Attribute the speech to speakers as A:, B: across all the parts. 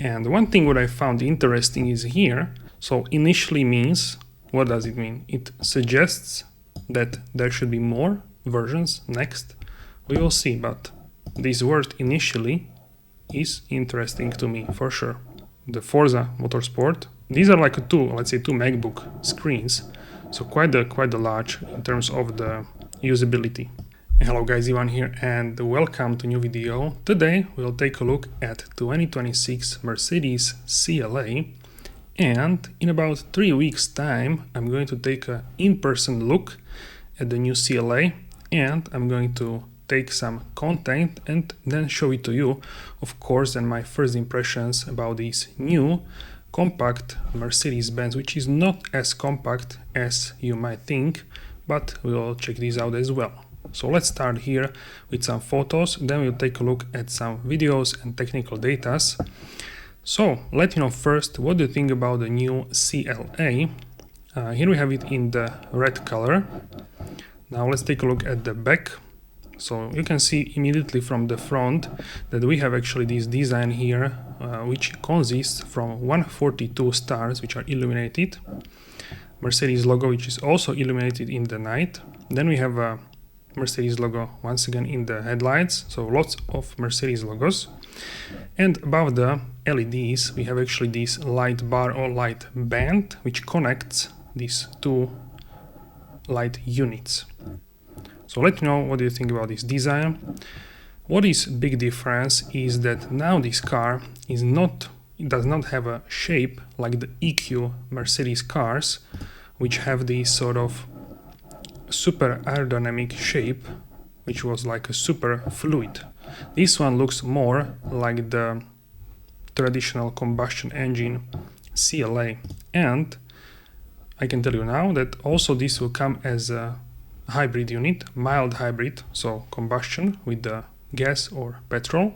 A: And one thing what I found interesting is here. So initially means, what does it mean? It suggests that there should be more versions next. We will see, but this word initially is interesting to me for sure. The Forza Motorsport, these are like two MacBook screens, so quite a large in terms of the usability. Hello guys, Ivan here and welcome to a new video. Today we'll take a look at 2026 Mercedes CLA, and in about 3 weeks time I'm going to take an in-person look at the new CLA, and I'm going to take some content and then show it to you, of course, and my first impressions about this new compact Mercedes-Benz, which is not as compact as you might think, but we'll check this out as well. So let's start here with some photos, then we'll take a look at some videos and technical data. So let me know first, what do you think about the new CLA? Here we have it in the red color. Now let's take a look at the back. So you can see immediately from the front that we have actually this design here, which consists from 142 stars which are illuminated, Mercedes logo which is also illuminated in the night. Then we have a Mercedes logo once again in the headlights, so lots of Mercedes logos. And above the LEDs we have actually this light bar or light band which connects these two light units. So let me know what do you think about this design. What is big difference is that now this car is does not have a shape like the EQ Mercedes cars, which have this sort of super aerodynamic shape, which was like a super fluid. This one looks more like the traditional combustion engine CLA, and I can tell you now that also this will come as a hybrid unit, mild hybrid, so combustion with the gas or petrol,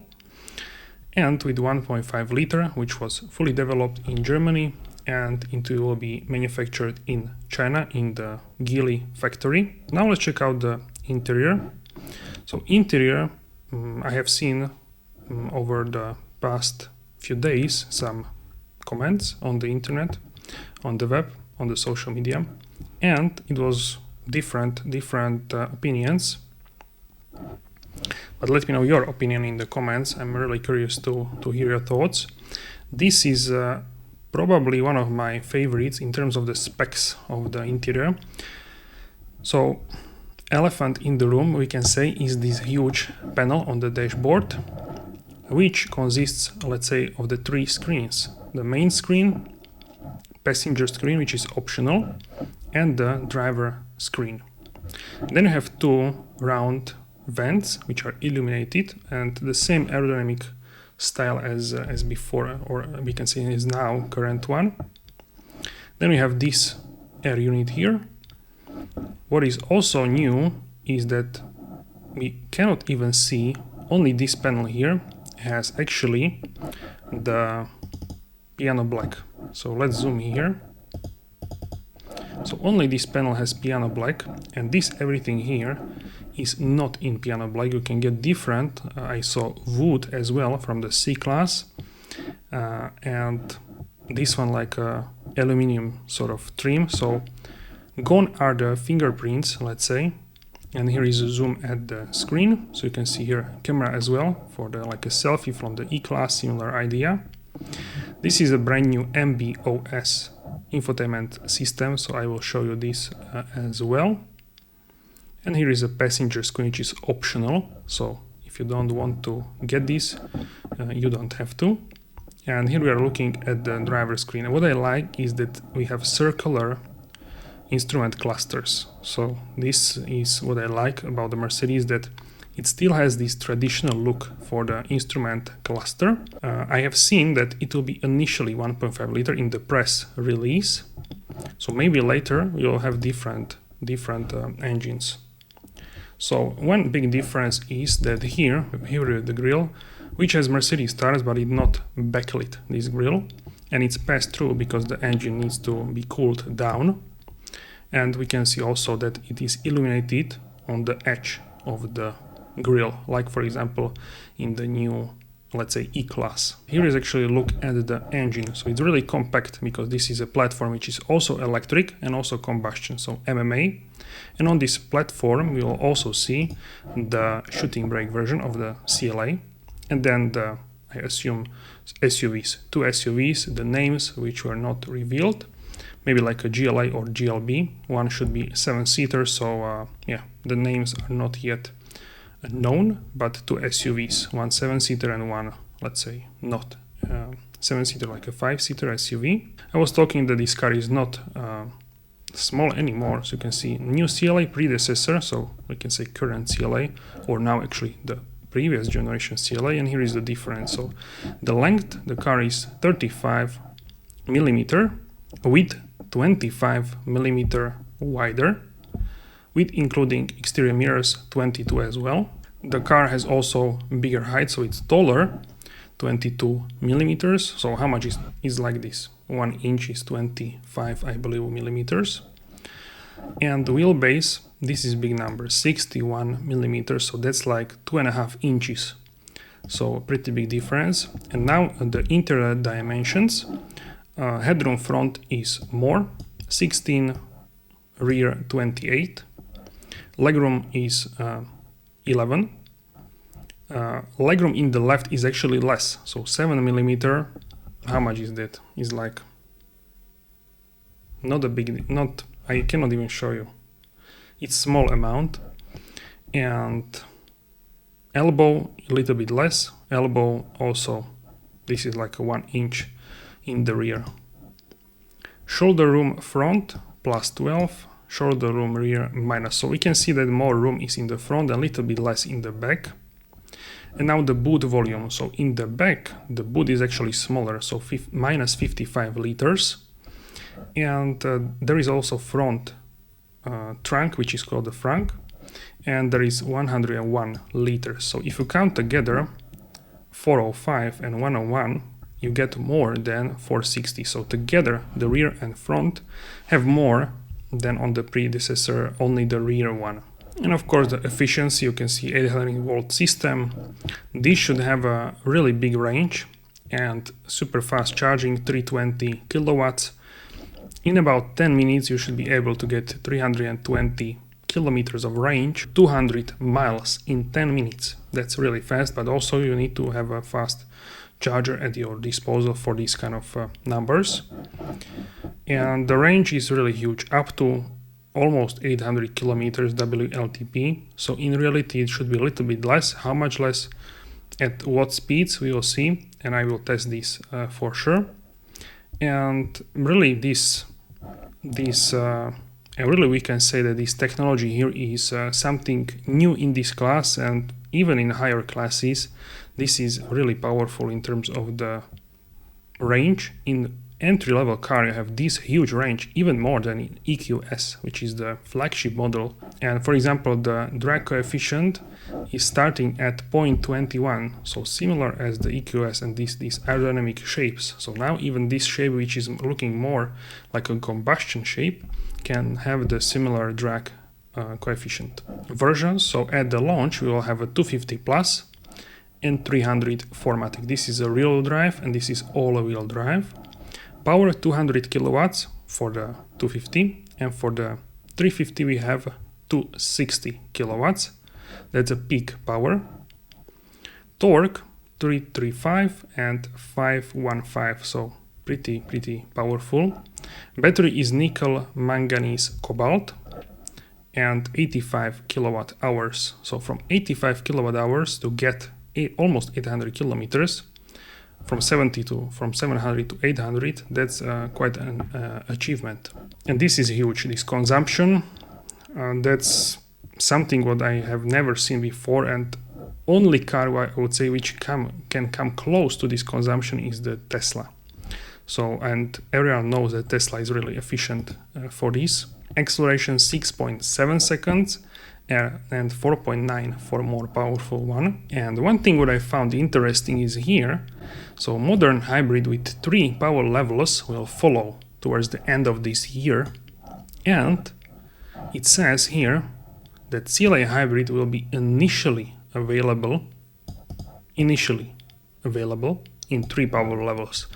A: and with 1.5 liter, which was fully developed in Germany and it will be manufactured in China in the Geely factory. Now let's check out the interior. So interior, I have seen over the past few days some comments on the internet, on the web, on the social media, and it was different opinions. But let me know your opinion in the comments. I'm really curious to hear your thoughts. This is probably one of my favorites in terms of the specs of the interior. So elephant in the room, we can say, is this huge panel on the dashboard, which consists, let's say, of the three screens: the main screen, passenger screen, which is optional, and the driver screen. Then you have two round vents which are illuminated and the same aerodynamic style as before, or we can say is now current one. Then we have this air unit here. What is also new is that we cannot even see, only this panel here has actually the piano black. So let's zoom here. So only this panel has piano black, and this everything here is not in piano black. You can get different. I saw wood as well from the C-Class, and this one like a aluminium sort of trim. So gone are the fingerprints, let's say, and here is a zoom at the screen, so you can see here camera as well for the like a selfie from the E-Class, similar idea. This is a brand new MB.OS infotainment system, so I will show you this as well. And here is a passenger screen which is optional, so if you don't want to get this, you don't have to. And here we are looking at the driver screen, and what I like is that we have circular instrument clusters. So this is what I like about the Mercedes, that it still has this traditional look for the instrument cluster. I have seen that it will be initially 1.5 liter in the press release, so maybe later we'll have different engines. So one big difference is that here is the grille, which has Mercedes stars, but it's not backlit, this grille, and it's passed through because the engine needs to be cooled down. And we can see also that it is illuminated on the edge of the grille, like for example in the new let's say, E-Class. Here is actually a look at the engine. So it's really compact because this is a platform which is also electric and also combustion, so MMA. And on this platform, we will also see the shooting brake version of the CLA. And then the, I assume, SUVs, two SUVs, the names which were not revealed, maybe like a GLA or GLB. One should be 7-seater, so yeah, the names are not yet known, but two SUVs, one 7-seater and one, let's say, not 7-seater, like a 5-seater SUV. I was talking that this car is not small anymore, so you can see new CLA predecessor, so we can say current CLA, or now actually the previous generation CLA, and here is the difference. So the length, the car is 35 millimeter, width 25 millimeter wider, with including exterior mirrors 22 as well. The car has also bigger height, so it's taller, 22 millimeters. So how much is like this? 1 inch is 25, I believe, millimeters. And the wheelbase, this is big number, 61 millimeters, so that's like 2.5 inches. So a pretty big difference. And now the interior dimensions. Headroom front is more, 16, rear 28. Legroom is 11. Legroom in the left is actually less, so 7 millimeter. How much is that? Is like not a big, not, I cannot even show you. It's small amount. And elbow a little bit less. Elbow also, this is like a 1 inch in the rear. Shoulder room front plus 12. Shoulder room rear minus. So we can see that more room is in the front, a little bit less in the back. And now the boot volume. So in the back, the boot is actually smaller, so minus 55 liters. And there is also front trunk, which is called the frunk, and there is 101 liters. So if you count together 405 and 101, you get more than 460. So together, the rear and front have more than on the predecessor, only the rear one. And of course the efficiency, you can see 800 volt system. This should have a really big range and super fast charging, 320 kilowatts. In about 10 minutes you should be able to get 320 kilometers of range, 200 miles in 10 minutes. That's really fast, but also you need to have a fast charger at your disposal for these kind of numbers. And the range is really huge, up to almost 800 kilometers WLTP. So in reality it should be a little bit less. How much less, at what speeds, we will see, and I will test this for sure. And really really we can say that this technology here is something new in this class, and even in higher classes this is really powerful in terms of the range. In entry-level car you have this huge range, even more than in EQS, which is the flagship model. And for example, the drag coefficient is starting at 0.21, so similar as the EQS and these aerodynamic shapes. So now even this shape, which is looking more like a combustion shape, can have the similar drag coefficient versions. So at the launch we will have a 250 plus and 300 4MATIC. This is a rear-wheel drive and this is all-wheel drive. Power 200 kilowatts for the 250, and for the 350 we have 260 kilowatts. That's a peak power. Torque 335 and 515, so pretty powerful. Battery is nickel manganese cobalt and 85 kilowatt hours. So from 85 kilowatt hours to get almost 800 kilometers, from 700 to 800, that's quite an achievement. And this is huge, this consumption. That's something what I have never seen before, and only car I would say which can come close to this consumption is the Tesla. So, and everyone knows that Tesla is really efficient for this. Acceleration 6.7 seconds and 4.9 for a more powerful one. And one thing what I found interesting is here, so modern hybrid with 3 power levels will follow towards the end of this year. And it says here that CLA hybrid will be initially available, available in 3 power levels.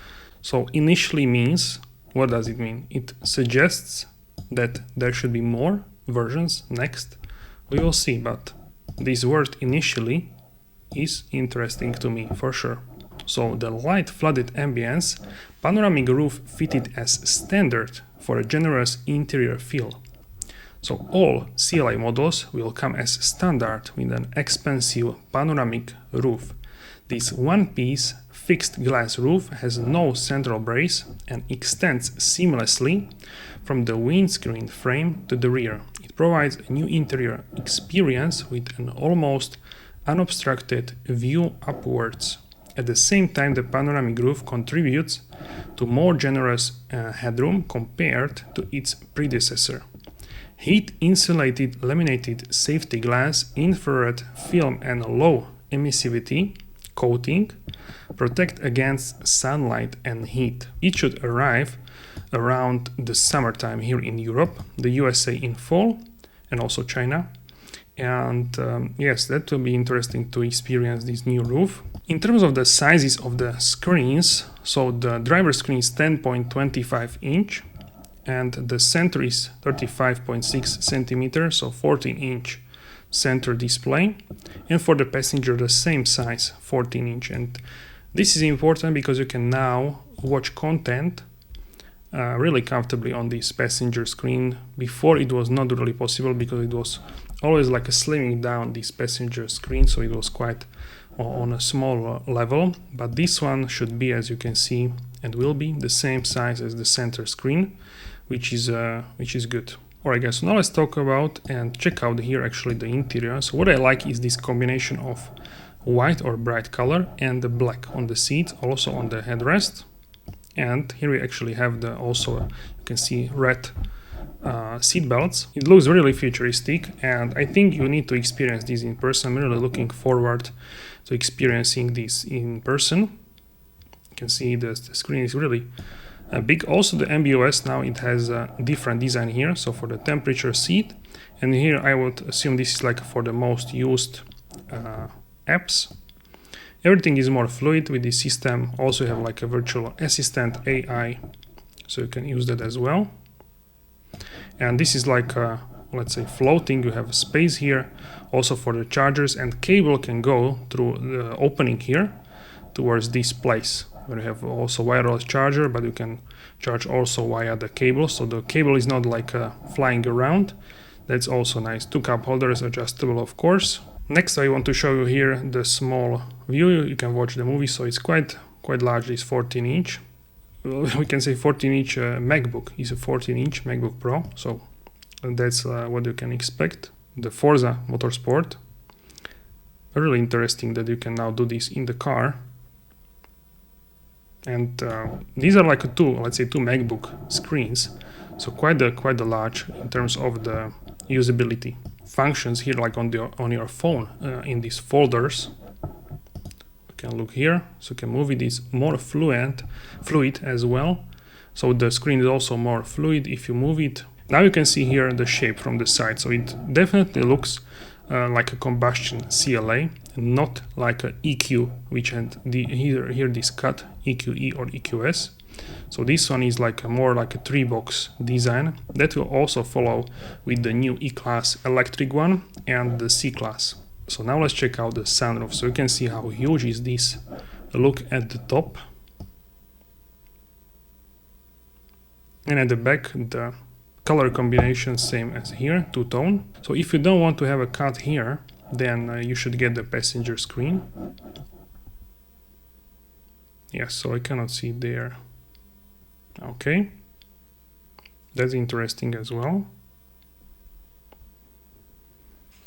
A: So initially means, what does it mean? It suggests that there should be more versions next. We will see, but this word initially is interesting to me for sure. So the light flooded ambience, panoramic roof fitted as standard for a generous interior feel. So all CLA models will come as standard with an expansive panoramic roof. This one-piece fixed glass roof has no central brace and extends seamlessly from the windscreen frame to the rear. It provides a new interior experience with an almost unobstructed view upwards. At the same time, the panoramic roof contributes to more generous headroom compared to its predecessor. Heat-insulated laminated safety glass, infrared film and low emissivity coating protect against sunlight and heat. It should arrive around the summertime here in Europe, the USA in fall, and also China. And yes, that will be interesting to experience this new roof. In terms of the sizes of the screens, so the driver screen is 10.25 inch and the center is 35.6 centimeters, so 14-inch center display. And for the passenger, the same size, 14 inch. And this is important because you can now watch content really comfortably on this passenger screen. Before it was not really possible because it was always like a slimming down this passenger screen, so it was quite on a small level. But this one should be, as you can see, and will be the same size as the center screen, which is good. Alright guys, so now let's talk about and check out here actually the interior. So what I like is this combination of white or bright color and the black on the seat, also on the headrest. And here we actually have the also, you can see red seat belts. It looks really futuristic and I think you need to experience this in person. I'm really looking forward to experiencing this in person. You can see the screen is really big. Also the MBOS now it has a different design here, so for the temperature seat, and here I would assume this is like for the most used apps. Everything is more fluid with this system. Also you have like a virtual assistant AI, so you can use that as well. And this is like let's say floating. You have space here also for the chargers, and cable can go through the opening here towards this place where you have also wireless charger, but you can charge also via the cable, so the cable is not like flying around. That's also nice. 2 cup holders, adjustable of course. Next I want to show you here the small view. You can watch the movie, so it's quite large. It's 14 inch. We can say 14 inch MacBook is a 14 inch MacBook Pro, so that's what you can expect. The Forza Motorsport, really interesting that you can now do this in the car. And these are like let's say two MacBook screens, so quite a large in terms of the usability. Functions here like on your phone in these folders. You can look here, so you can move it. Is more fluid as well. So the screen is also more fluid if you move it. Now you can see here the shape from the side, so it definitely looks like a combustion CLA, not like a EQ, which had here this cut EQE or EQS. So this one is like more like a 3-box design that will also follow with the new E-Class electric one and the C-Class. So now let's check out the sunroof. So you can see how huge is this. Look at the top, and at the back the color combination same as here, 2-tone. So if you don't want to have a cut here, then you should get the passenger screen. Yes, so I cannot see there. Okay, that's interesting as well.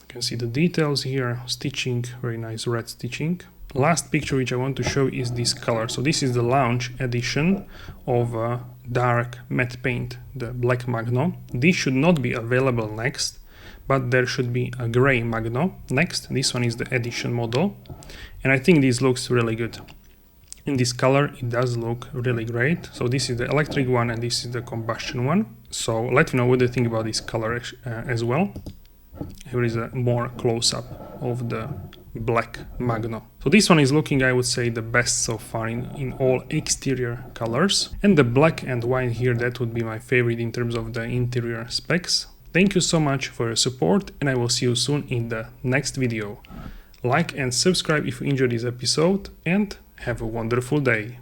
A: You can see the details here, stitching, very nice red stitching. Last picture which I want to show is this color. So this is the launch edition of dark matte paint, the black Magno. This should not be available next, but there should be a gray Magno next. This one is the edition model, and I think this looks really good. In this color it does look really great. So this is the electric one and this is the combustion one. So let me know what you think about this color as well. Here is a more close-up of the black Magno. So this one is looking, I would say, the best so far in all exterior colors. And the black and white here, that would be my favorite in terms of the interior specs. Thank you so much for your support, and I will see you soon in the next video. Like and subscribe if you enjoyed this episode, and have a wonderful day.